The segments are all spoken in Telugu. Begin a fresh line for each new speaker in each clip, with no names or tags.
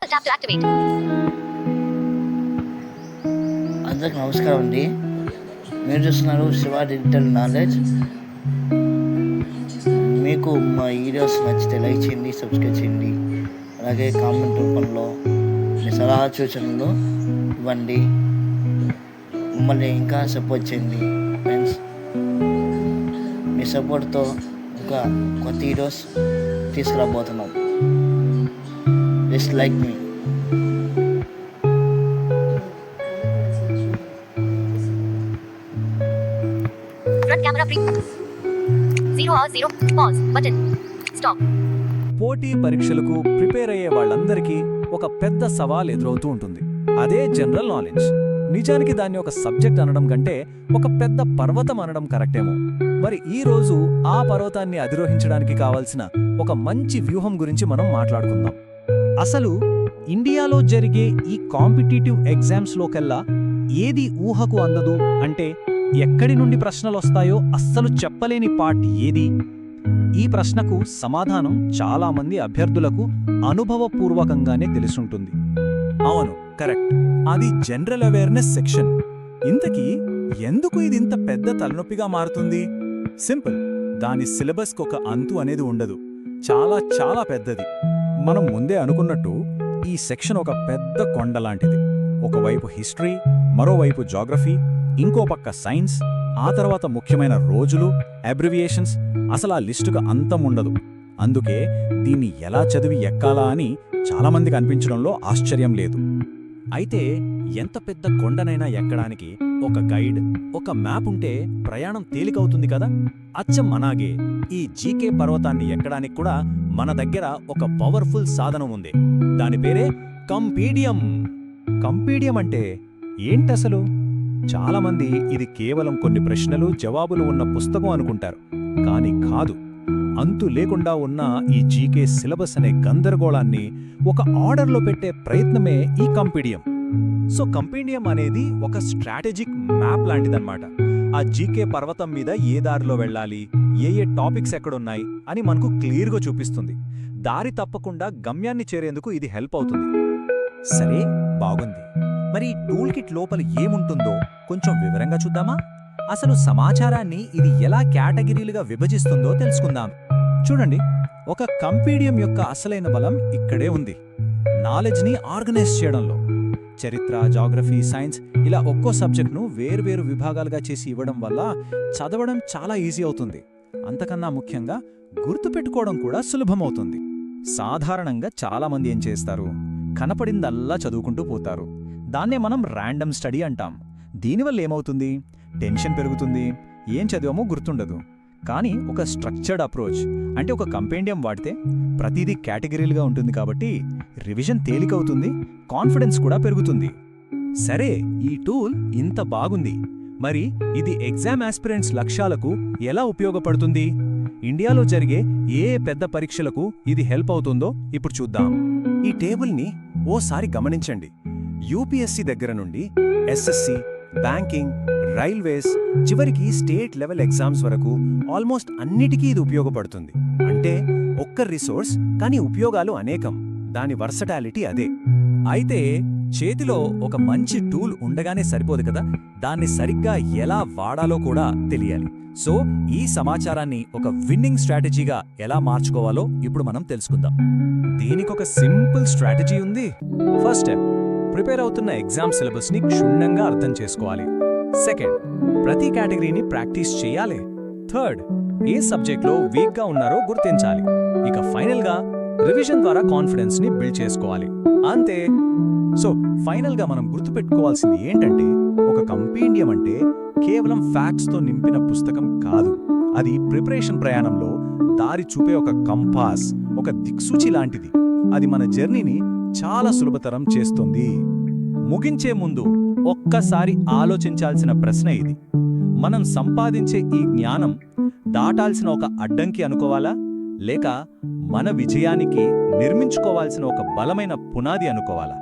Tap to activate.
అందరికి నమస్కారం అండి. మీరు చూస్తున్నారు శివ డిజిటల్ నాలెడ్జ్. మీకు మా వీడియోస్ నచ్చితే లైక్ చేయండి, సబ్స్క్రైబ్ చేయండి. అలాగే కామెంట్ రూపంలో మీ సలహా సూచనలు ఇవ్వండి. మమ్మల్ని ఇంకా సపోర్ట్ చేయండి ఫ్రెండ్స్. మీ సపోర్ట్తో ఇంకా కొత్త వీడియోస్ తీసుకురాబోతున్నాం. జస్ట్ లైక్ మీ.
Front camera pre. 0 hours 0. Pause. Button. Stop.
పోటీ పరీక్షలకు ప్రిపేర్ అయ్యే వాళ్ళందరికీ ఒక పెద్ద సవాల్ ఎదురవుతూ ఉంటుంది. అదే జనరల్ నాలెడ్జ్. నిజానికి దాన్ని ఒక సబ్జెక్ట్ అనడం కంటే ఒక పెద్ద పర్వతం అనడం కరెక్టేమో. మరి ఈ రోజు ఆ పర్వతాన్ని అధిరోహించడానికి కావాల్సిన ఒక మంచి వ్యూహం గురించి మనం మాట్లాడుకుందాం. అసలు ఇండియాలో జరిగే ఈ కాంపిటీటివ్ ఎగ్జామ్స్లోకెల్లా ఏది ఊహకు అందదు అంటే ఎక్కడి నుండి ప్రశ్నలొస్తాయో అస్సలు చెప్పలేని పార్ట్ ఏది? ఈ ప్రశ్నకు సమాధానం చాలామంది అభ్యర్థులకు అనుభవపూర్వకంగానే తెలుసుంటుంది. అవును, కరెక్ట్. అది జనరల్ అవేర్నెస్ సెక్షన్. ఇంతకీ ఎందుకు ఇది ఇంత పెద్ద తలనొప్పిగా మారుతుంది? సింపుల్. దాని సిలబస్కి ఒక అంతు అనేది ఉండదు. చాలా చాలా పెద్దది. మనం ముందే అనుకున్నట్టు ఈ సెక్షన్ ఒక పెద్ద కొండలాంటిది. ఒకవైపు హిస్టరీ, మరోవైపు జాగ్రఫీ, ఇంకో పక్క సైన్స్, ఆ తర్వాత ముఖ్యమైన రోజులు, అబ్రివియేషన్స్. అసలు ఆ లిస్టుగా అంతం ఉండదు. అందుకే దీన్ని ఎలా చదివి ఎక్కాలా అని చాలామందికి అనిపించడంలో ఆశ్చర్యం లేదు. అయితే ఎంత పెద్ద కొండనైనా ఎక్కడానికి ఒక గైడ్, ఒక మ్యాప్ ఉంటే ప్రయాణం తేలికవుతుంది కదా. అచ్చం అలాగే ఈ జీకే పర్వతాన్ని ఎక్కడానికి కూడా మన దగ్గర ఒక పవర్ఫుల్ సాధనం ఉంది. దాని పేరే కంపీడియం. కంపీడియం అంటే ఏంటసలు? చాలామంది ఇది కేవలం కొన్ని ప్రశ్నలు జవాబులు ఉన్న పుస్తకం అనుకుంటారు. కానీ కాదు. అంతు లేకుండా ఉన్న ఈ జీకే సిలబస్ అనే గందరగోళాన్ని ఒక ఆర్డర్లో పెట్టే ప్రయత్నమే ఈ కంపీడియం. సో కంపీడియం అనేది ఒక స్ట్రాటజిక్ మ్యాప్ లాంటిదన్నమాట. ఆ జీకే పర్వతం మీద ఏ దారిలో వెళ్ళాలి, ఏ టాపిక్స్ ఎక్కడున్నాయి అని మనకు క్లియర్గా చూపిస్తుంది. దారి తప్పకుండా గమ్యాన్ని చేరేందుకు ఇది హెల్ప్ అవుతుంది. సరే, బాగుంది. మరి టూల్ కిట్ లోపల ఏముంటుందో కొంచెం వివరంగా చూద్దామా? అసలు సమాచారాన్ని ఇది ఎలా కేటగిరీలుగా విభజిస్తుందో తెలుసుకుందాం. చూడండి, ఒక కంపీడియం యొక్క అసలైన బలం ఇక్కడే ఉంది. నాలెడ్జ్ని ఆర్గనైజ్ చేయడంలో. చరిత్ర, జాగ్రఫీ, సైన్స్ ఇలా ఒక్కో సబ్జెక్ట్ను వేర్వేరు విభాగాలుగా చేసి ఇవ్వడం వల్ల చదవడం చాలా ఈజీ అవుతుంది. అంతకన్నా ముఖ్యంగా గుర్తుపెట్టుకోవడం కూడా సులభమవుతుంది. సాధారణంగా చాలామంది ఏం చేస్తారు, కనపడిందల్లా చదువుకుంటూ పోతారు. దాన్నే మనం ర్యాండమ్ స్టడీ అంటాం. దీనివల్ల ఏమవుతుంది? టెన్షన్ పెరుగుతుంది, ఏం చదివామో గుర్తుండదు. కానీ ఒక స్ట్రక్చర్డ్ అప్రోచ్ అంటే ఒక కంపెండియం వాడితే ప్రతిదీ కేటగిరీలుగా ఉంటుంది కాబట్టి రివిజన్ తేలికవుతుంది, కాన్ఫిడెన్స్ కూడా పెరుగుతుంది. సరే, ఈ టూల్ ఇంత బాగుంది. మరి ఇది ఎగ్జామ్ ఆస్పిరెంట్స్ లక్ష్యాలకు ఎలా ఉపయోగపడుతుంది? ఇండియాలో జరిగే ఏ పెద్ద పరీక్షలకు ఇది హెల్ప్ అవుతుందో ఇప్పుడు చూద్దాం. ఈ టేబుల్ని ఓసారి గమనించండి. యూపీఎస్సీ దగ్గర నుండి ఎస్ఎస్సీ, బ్యాంకింగ్, రైల్వేస్, చివరికి స్టేట్ లెవెల్ ఎగ్జామ్స్ వరకు ఆల్మోస్ట్ అన్నిటికీ ఇది ఉపయోగపడుతుంది. అంటే ఒక్క రిసోర్స్, కానీ ఉపయోగాలు అనేకం. దాని వర్సటాలిటీ అదే. అయితే చేతిలో ఒక మంచి టూల్ ఉండగానే సరిపోదు కదా, దాన్ని సరిగ్గా ఎలా వాడాలో కూడా తెలియాలి. సో ఈ సమాచారాన్ని ఒక విన్నింగ్ స్ట్రాటజీగా ఎలా మార్చుకోవాలో ఇప్పుడు మనం తెలుసుకుందాం. దీనికొక సింపుల్ స్ట్రాటజీ ఉంది. ఫస్ట్ స్టెప్, ప్రిపేర్ అవుతున్న ఎగ్జామ్ సిలబస్ని క్షుణ్ణంగా అర్థం చేసుకోవాలి. సెకండ్, ప్రతి కేటగిరీని ప్రాక్టీస్ చేయాలి. థర్డ్, ఏ సబ్జెక్ట్లో వీక్గా ఉన్నారో గుర్తించాలి. ఇక ఫైనల్గా రివిజన్ ద్వారా కాన్ఫిడెన్స్ని బిల్డ్ చేసుకోవాలి. అంతే. సో ఫైనల్గా మనం గుర్తుపెట్టుకోవాల్సింది ఏంటంటే, ఒక కంపీడియం అంటే కేవలం ఫ్యాక్ట్స్తో నింపిన పుస్తకం కాదు. అది ప్రిపరేషన్ ప్రయాణంలో దారి చూపే ఒక కంపాస్, ఒక దిక్సూచి లాంటిది. అది మన జర్నీని చాలా సులభతరం చేస్తుంది. ముగించే ముందు ఒక్కసారి ఆలోచించాల్సిన ప్రశ్న ఇది: మనం సంపాదించే ఈ జ్ఞానం దాటాల్సిన ఒక అడ్డంకి అనుకోవాలా, లేక మన విజయానికి నిర్మించుకోవాల్సిన ఒక బలమైన పునాది అనుకోవాలా?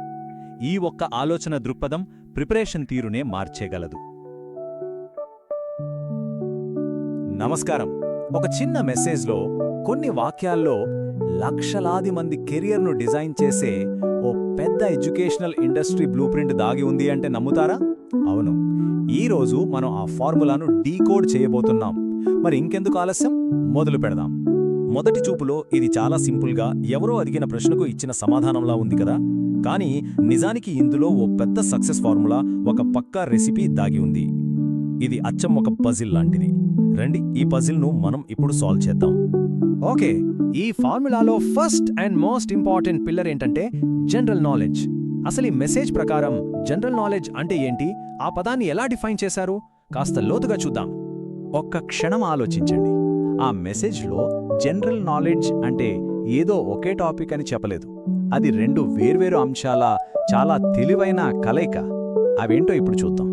ఈ ఒక్క ఆలోచన దృక్పథం ప్రిపరేషన్ తీరునే మార్చేగలదు. నమస్కారం. ఒక చిన్న మెసేజ్లో, కొన్ని వాక్యాల్లో లక్షలాది మంది కెరియర్ను డిజైన్ చేసే ఓ ఎడ్యుకేషనల్ ఇండస్ట్రీ బ్లూప్రింట్ దాగి ఉంది అంటే నమ్ముతారా? అవును, ఈరోజు మనం ఆ ఫార్ములాను డీకోడ్ చేయబోతున్నాం. మరి ఇంకెందుకు ఆలస్యం, మొదలు పెడదాం. మొదటి చూపులో ఇది చాలా సింపుల్గా ఎవరో అడిగిన ప్రశ్నకు ఇచ్చిన సమాధానంలా ఉంది కదా, కానీ నిజానికి ఇందులో ఓ పెద్ద సక్సెస్ ఫార్ములా, ఒక పక్కా రెసిపీ దాగి ఉంది. ఇది అచ్చం ఒక పజిల్ లాంటిది. రండి, ఈ పజిల్ను మనం ఇప్పుడు సాల్వ్ చేద్దాం. ఓకే, ఈ ఫార్ములాలో first and most important pillar ఏంటంటే జనరల్ నాలెడ్జ్. అసలు ఈ మెసేజ్ ప్రకారం జనరల్ నాలెడ్జ్ అంటే ఏంటి, ఆ పదాన్ని ఎలా డిఫైన్ చేశారు, కాస్త లోతుగా చూద్దాం. ఒక్క క్షణం ఆలోచించండి. ఆ మెసేజ్లో జనరల్ నాలెడ్జ్ అంటే ఏదో ఒకే టాపిక్ అని చెప్పలేదు. అది రెండు వేర్వేరు అంశాల చాలా తెలివైన కలయిక. అవేంటో ఇప్పుడు చూద్దాం.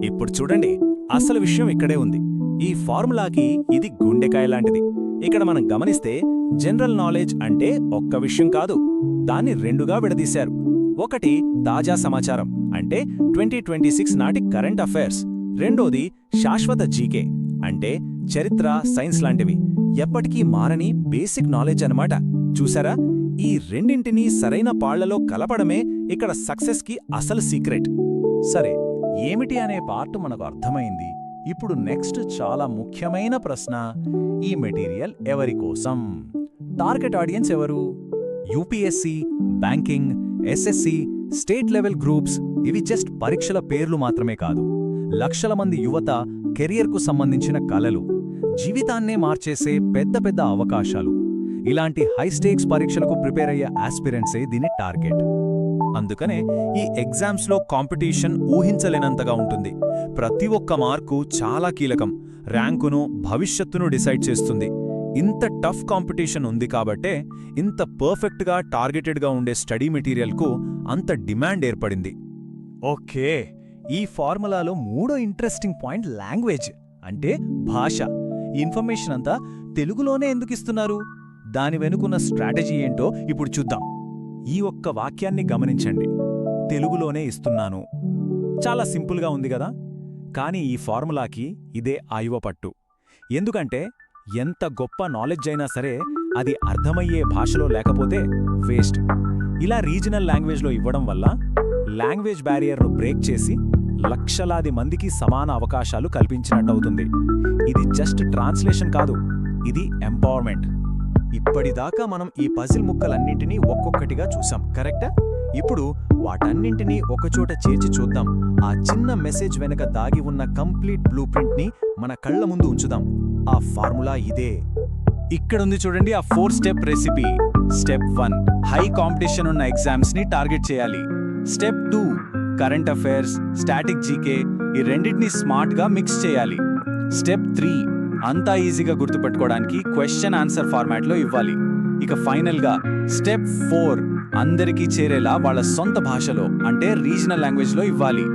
ఇప్పుడు చూడండి, అసలు విషయం ఇక్కడే ఉంది. ఈ ఫార్ములాకి ఇది గుండెకాయ లాంటిది. ఇక్కడ మనం గమనిస్తే జనరల్ నాలెడ్జ్ అంటే ఒక్క విషయం కాదు, దాన్ని రెండుగా విడదీశారు. ఒకటి తాజా సమాచారం అంటే 2026 నాటి కరెంట్ అఫైర్స్. రెండోది శాశ్వత జీకే అంటే చరిత్ర, సైన్స్ లాంటివి, ఎప్పటికీ మారని బేసిక్ నాలెడ్జ్ అన్నమాట. చూసారా, ఈ రెండింటినీ సరైన పాళ్లలో కలపడమే ఇక్కడ సక్సెస్కి అసలు సీక్రెట్. సరే, ఏమిటి అనే పార్ట్ మనకు అర్థమైంది. ఇప్పుడు నెక్స్ట్ చాలా ముఖ్యమైన ప్రశ్న, ఈ మెటీరియల్ ఎవరి కోసం? టార్గెట్ ఆడియన్స్ ఎవరు? UPSC, banking, SSC, state level groups. ఇవి జస్ట్ పరీక్షల పేర్లు మాత్రమే కాదు, లక్షల మంది యువత కెరియర్కు సంబంధించిన కలలు, జీవితాన్నే మార్చేసే పెద్ద పెద్ద అవకాశాలు. ఇలాంటి హై స్టేక్స్ పరీక్షలకు ప్రిపేర్ అయ్యే ఆస్పిరెంట్సే దీని టార్గెట్. అందుకనే ఈ ఎగ్జామ్స్లో కాంపిటీషన్ ఊహించలేనంతగా ఉంటుంది. ప్రతి ఒక్క మార్కు చాలా కీలకం, ర్యాంకును, భవిష్యత్తును డిసైడ్ చేస్తుంది. ఇంత టఫ్ కాంపిటీషన్ ఉంది కాబట్టే ఇంత పర్ఫెక్ట్గా టార్గెటెడ్గా ఉండే స్టడీ మెటీరియల్కు అంత డిమాండ్ ఏర్పడింది. ఓకే, ఈ ఫార్ములాలో మూడో ఇంట్రెస్టింగ్ పాయింట్ లాంగ్వేజ్ అంటే భాష. ఈ ఇన్ఫర్మేషన్ అంతా తెలుగులోనే ఎందుకు ఇస్తున్నారు, దాని వెనుకున్న స్ట్రాటజీ ఏంటో ఇప్పుడు చూద్దాం. ఈ ఒక్క వాక్యాన్ని గమనించండి, తెలుగులోనే ఇస్తున్నాను. చాలా సింపుల్గా ఉంది కదా, కానీ ఈ ఫార్ములాకి ఇదే ఆయువ పట్టు. ఎందుకంటే ఎంత గొప్ప నాలెడ్జ్ అయినా సరే అది అర్థమయ్యే భాషలో లేకపోతే వేస్ట్. ఇలా రీజనల్ లాంగ్వేజ్లో ఇవ్వడం వల్ల లాంగ్వేజ్ బ్యారియర్ను బ్రేక్ చేసి లక్షలాది మందికి సమాన అవకాశాలు కల్పించినట్టవుతుంది. ఇది జస్ట్ ట్రాన్స్లేషన్ కాదు, ఇది ఎంపవర్మెంట్. ఇప్పటిదాకా మనం ఈ పజిల్ ముక్కలన్నింటినీ ఒక్కొక్కటిగా చూసాం, కరెక్టా? ఇప్పుడు వాటన్నింటినీ ఒకచోట చేర్చి చూద్దాం. ఆ చిన్న మెసేజ్ వెనక దాగి ఉన్న కంప్లీట్ బ్లూప్రింట్ని మన కళ్ల ముందు ఉంచుదాం. ఆ ఫార్ములా ఇదే. ఇక్కడుంది చూడండి, ఆ 4 step recipe. Step 1 high competition ఉన్న ఎగ్జామ్స్ని టార్గెట్ చేయాలి. Step 2 current affairs, static GK, ఈ రెండింటినీ స్మార్ట్గా మిక్స్ చేయాలి. స్టెప్ 3 అంతా ఈజీగా గుర్తుపెట్టుకోవడానికి క్వశ్చన్ ఆన్సర్ ఫార్మాట్లో ఇవ్వాలి. ఇక ఫైనల్గా స్టెప్ 4 అందరికీ చేరేలా వాళ్ళ సొంత భాషలో అంటే రీజనల్ లాంగ్వేజ్లో ఇవ్వాలి.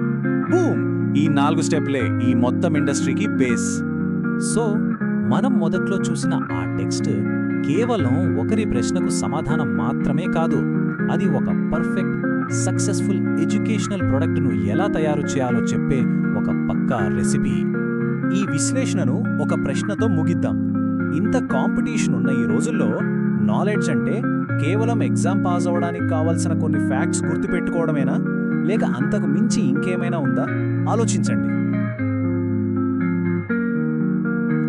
బూమ్! ఈ 4 స్టెప్లే ఈ మొత్తం ఇండస్ట్రీకి బేస్. సో మనం మొదట్లో చూసిన ఆ టెక్స్ట్ కేవలం ఒకరి ప్రశ్నకు సమాధానం మాత్రమే కాదు, అది ఒక పర్ఫెక్ట్ సక్సెస్ఫుల్ ఎడ్యుకేషనల్ ప్రొడక్ట్ను ఎలా తయారు చేయాలో చెప్పే ఒక పక్కా రెసిపీ. ఈ విశ్లేషణను ఒక ప్రశ్నతో ముగిద్దాం. ఇంత కాంపిటీషన్ ఉన్న ఈ రోజుల్లో నాలెడ్జ్ అంటే కేవలం ఎగ్జామ్ పాస్ అవ్వడానికి కావలసిన కొన్ని ఫ్యాక్ట్స్ గుర్తుపెట్టుకోవడమేనా, లేక అంతకు మించి ఇంకేమైనా ఉందా? ఆలోచించండి.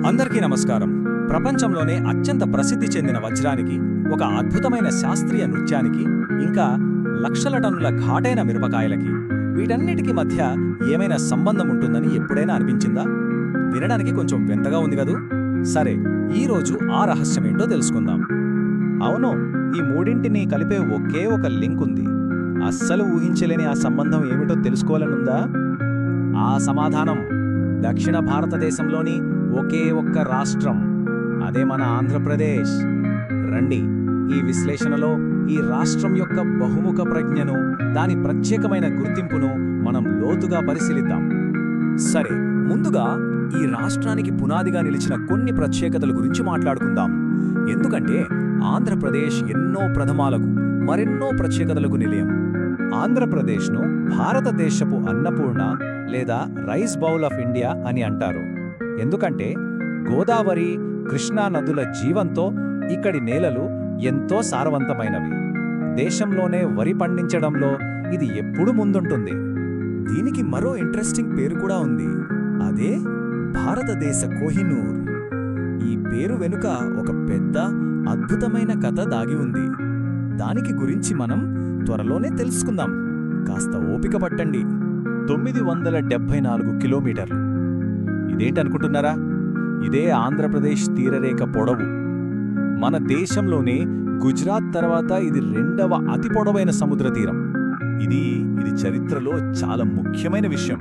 అందరికీ నమస్కారం. ప్రపంచంలోనే అత్యంత ప్రసిద్ధి చెందిన వజ్రానికి, ఒక అద్భుతమైన శాస్త్రీయ నృత్యానికి, ఇంకా లక్షల టన్నుల ఘాటైన మిరపకాయలకి, వీటన్నిటికీ మధ్య ఏమైనా సంబంధం ఉంటుందని ఎప్పుడైనా అనిపించిందా? వినడానికి కొంచెం వింతగా ఉంది కదూ? సరే, ఈరోజు ఆ రహస్యమేంటో తెలుసుకుందాం. అవును, ఈ మూడింటిని కలిపే ఒకే ఒక లింక్ ఉంది. అస్సలు ఊహించలేని ఆ సంబంధం ఏమిటో తెలుసుకోవాలనుందా? ఆ సమాధానం దక్షిణ భారతదేశంలోని ఒకే ఒక్క రాష్ట్రం, అదే మన ఆంధ్రప్రదేశ్. రండి, ఈ విశ్లేషణలో ఈ రాష్ట్రం యొక్క బహుముఖ ప్రజ్ఞను, దాని ప్రత్యేకమైన గుర్తింపును మనం లోతుగా పరిశీలిద్దాం. సరే, ముందుగా ఈ రాష్ట్రానికి పునాదిగా నిలిచిన కొన్ని ప్రత్యేకతల గురించి మాట్లాడుకుందాం. ఎందుకంటే ఆంధ్రప్రదేశ్ ఎన్నో ప్రథమాలకు, మరెన్నో ప్రత్యేకతలకు నిలయం. ఆంధ్రప్రదేశ్ను భారతదేశపు అన్నపూర్ణ లేదా రైస్ బౌల్ ఆఫ్ ఇండియా అని అంటారు. ఎందుకంటే గోదావరి, కృష్ణా నదుల జీవంతో ఇక్కడి నేలలు ఎంతో సారవంతమైనవి. దేశంలోనే వరి పండించడంలో ఇది ఎప్పుడూ ముందుంటుంది. దీనికి మరో ఇంట్రెస్టింగ్ పేరు కూడా ఉంది. అదే భారతదేశ కోహినూర్. ఈ పేరు వెనుక ఒక పెద్ద అద్భుతమైన కథ దాగి ఉంది. దానికి గురించి మనం త్వరలోనే తెలుసుకుందాం. కాస్త ఓపిక పట్టండి. 974 కిలోమీటర్లు. ఇదేంటనుకుంటున్నారా? ఇదే ఆంధ్రప్రదేశ్ తీరరేఖ పొడవు. మన దేశంలోనే గుజరాత్ తర్వాత ఇది 2వ అతి పొడవైన సముద్ర తీరం. ఇది చరిత్రలో చాలా ముఖ్యమైన విషయం.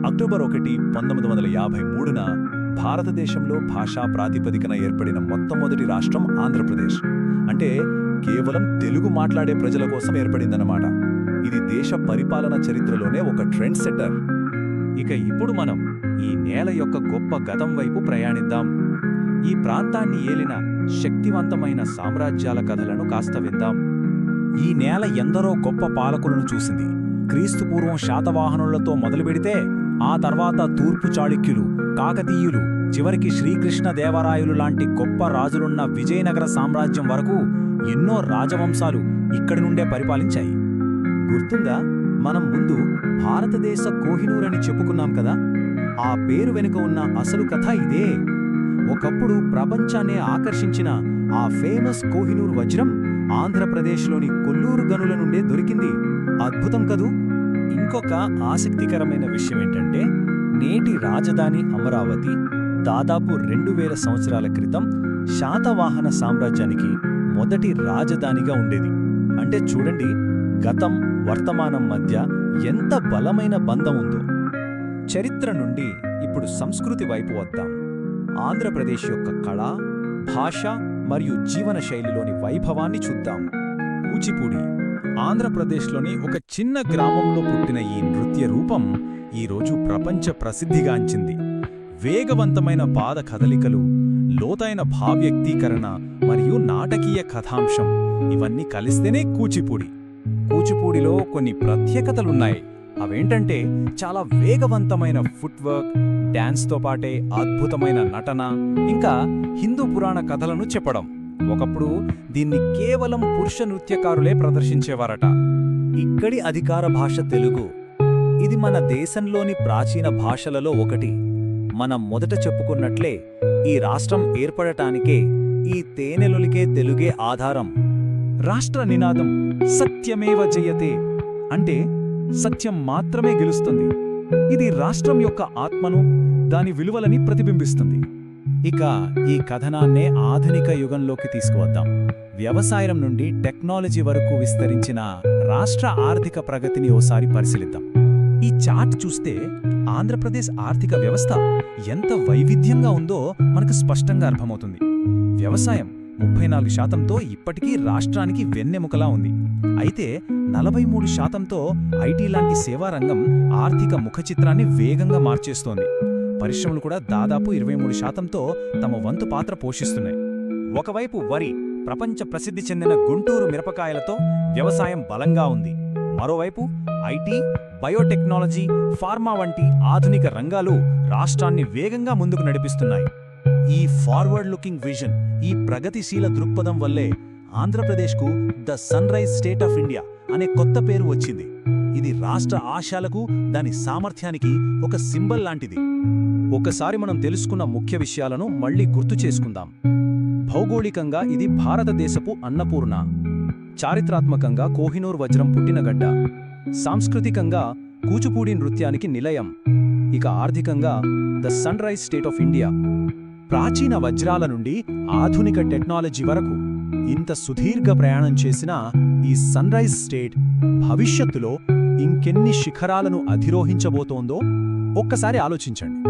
అక్టోబర్ 1, 1953న భారతదేశంలో భాషా ప్రాతిపదికన ఏర్పడిన మొట్టమొదటి రాష్ట్రం ఆంధ్రప్రదేశ్. అంటే కేవలం తెలుగు మాట్లాడే ప్రజల కోసం ఏర్పడిందన్నమాట. ఇది దేశ పరిపాలన చరిత్రలోనే ఒక ట్రెండ్ సెట్టర్. ఇక ఇప్పుడు మనం ఈ నేల యొక్క గొప్ప గతం వైపు ప్రయాణిద్దాం. ఈ ప్రాంతాన్ని ఏలిన శక్తివంతమైన సామ్రాజ్యాల కథలను కాస్త విందాం. ఈ నేల ఎందరో గొప్ప పాలకులను చూసింది. క్రీస్తుపూర్వం శాతవాహనులతో మొదలుపెడితే ఆ తర్వాత తూర్పు చాళుక్యులు, కాకతీయులు, చివరికి శ్రీకృష్ణదేవరాయలు లాంటి గొప్ప రాజులున్న విజయనగర సామ్రాజ్యం వరకు ఎన్నో రాజవంశాలు ఇక్కడి నుండే పరిపాలించాయి. గుర్తుందా, మనం ముందు భారతదేశ కోహినూర్ అని చెప్పుకున్నాం కదా? ఆ పేరు వెనుక ఉన్న అసలు కథ ఇదే. ఒకప్పుడు ప్రపంచాన్నే ఆకర్షించిన ఆ ఫేమస్ కోహినూర్ వజ్రం ఆంధ్రప్రదేశ్లోని కొల్లూరు గనుల నుండే దొరికింది. అద్భుతం కదూ! ఇంకొక ఆసక్తికరమైన విషయమేంటంటే, నేటి రాజధాని అమరావతి దాదాపు 2000 సంవత్సరాల క్రితం శాతవాహన సామ్రాజ్యానికి మొదటి రాజధానిగా ఉండేది. అంటే చూడండి, గతం వర్తమానం మధ్య ఎంత బలమైన బంధం ఉందో. చరిత్ర నుండి ఇప్పుడు సంస్కృతి వైపు వద్దాం. ఆంధ్రప్రదేశ్ యొక్క కళ, భాష మరియు జీవన శైలిలోని వైభవాన్ని చూద్దాం. కూచిపూడి ఆంధ్రప్రదేశ్లోని ఒక చిన్న గ్రామంలో పుట్టిన ఈ నృత్య రూపం ఈరోజు ప్రపంచ ప్రసిద్ధిగాంచింది. వేగవంతమైన పాద కదలికలు, లోతైన భావ్యక్తీకరణ మరియు నాటకీయ కథాంశం ఇవన్నీ కలిస్తేనే కూచిపూడి. కూచిపూడిలో కొన్ని ప్రత్యేకతలున్నాయి. అవేంటంటే చాలా వేగవంతమైన ఫుట్వర్క్, డాన్స్తో పాటే అద్భుతమైన నటన, ఇంకా హిందూ పురాణ కథలను చెప్పడం. ఒకప్పుడు దీన్ని కేవలం పురుష నృత్యకారులే ప్రదర్శించేవారట. ఇక్కడి అధికార భాష తెలుగు. ఇది మన దేశంలోని ప్రాచీన భాషలలో ఒకటి. మనం మొదట చెప్పుకున్నట్లే ఈ రాష్ట్రం ఏర్పడటానికే ఈ తేనెలొలికే తెలుగే ఆధారం. రాష్ట్ర నినాదం సత్యమేవ జయతే, అంటే సత్యం మాత్రమే గెలుస్తుంది. ఇది రాష్ట్రం యొక్క ఆత్మను, దాని విలువలని ప్రతిబింబిస్తుంది. ఇక ఈ కథనాన్నే ఆధునిక యుగంలోకి తీసుకువద్దాం. వ్యవసాయం నుండి టెక్నాలజీ వరకు విస్తరించిన రాష్ట్ర ఆర్థిక ప్రగతిని ఓసారి పరిశీలిద్దాం. ఈ చార్ట్ చూస్తే ఆంధ్రప్రదేశ్ ఆర్థిక వ్యవస్థ ఎంత వైవిధ్యంగా ఉందో మనకు స్పష్టంగా అర్థమవుతుంది. వ్యవసాయం 34%తో ఇప్పటికీ రాష్ట్రానికి వెన్నెముకలా ఉంది. అయితే 43%తో ఐటీ లాంటి సేవారంగం ఆర్థిక ముఖచిత్రాన్ని వేగంగా మార్చేస్తోంది. పరిశ్రమలు కూడా దాదాపు 23%తో తమ వంతు పాత్ర పోషిస్తున్నాయి. ఒకవైపు వరి, ప్రపంచ ప్రసిద్ధి చెందిన గుంటూరు మిరపకాయలతో వ్యవసాయం బలంగా ఉంది. మరోవైపు ఐటీ, బయోటెక్నాలజీ, ఫార్మా వంటి ఆధునిక రంగాలు రాష్ట్రాన్ని వేగంగా ముందుకు నడిపిస్తున్నాయి. ఈ ఫార్వర్డ్ లుకింగ్ విజన్, ఈ ప్రగతిశీల దృక్పథం వల్లే ఆంధ్రప్రదేశ్కు the sunrise state of India అనే కొత్త పేరు వచ్చింది. ఇది రాష్ట్ర ఆశయాలకు, దాని సామర్థ్యానికి ఒక సింబల్ లాంటిది. ఒకసారి మనం తెలుసుకున్న ముఖ్య విషయాలను మళ్లీ గుర్తు చేసుకుందాం. భౌగోళికంగా ఇది భారతదేశపు అన్నపూర్ణ. చారిత్రాత్మకంగా కోహినూర్ వజ్రం పుట్టినగడ్డ. సాంస్కృతికంగా కూచిపూడి నృత్యానికి నిలయం. ఇక ఆర్థికంగా the sunrise state of India. ప్రాచీన వజ్రాల నుండి ఆధునిక టెక్నాలజీ వరకు ఇంత సుదీర్ఘ ప్రయాణం చేసిన ఈ సన్ రైజ్ స్టేట్ భవిష్యత్తులో ఇంకెన్ని శిఖరాలను అధిరోహించబోతోందో ఒక్కసారి ఆలోచించండి.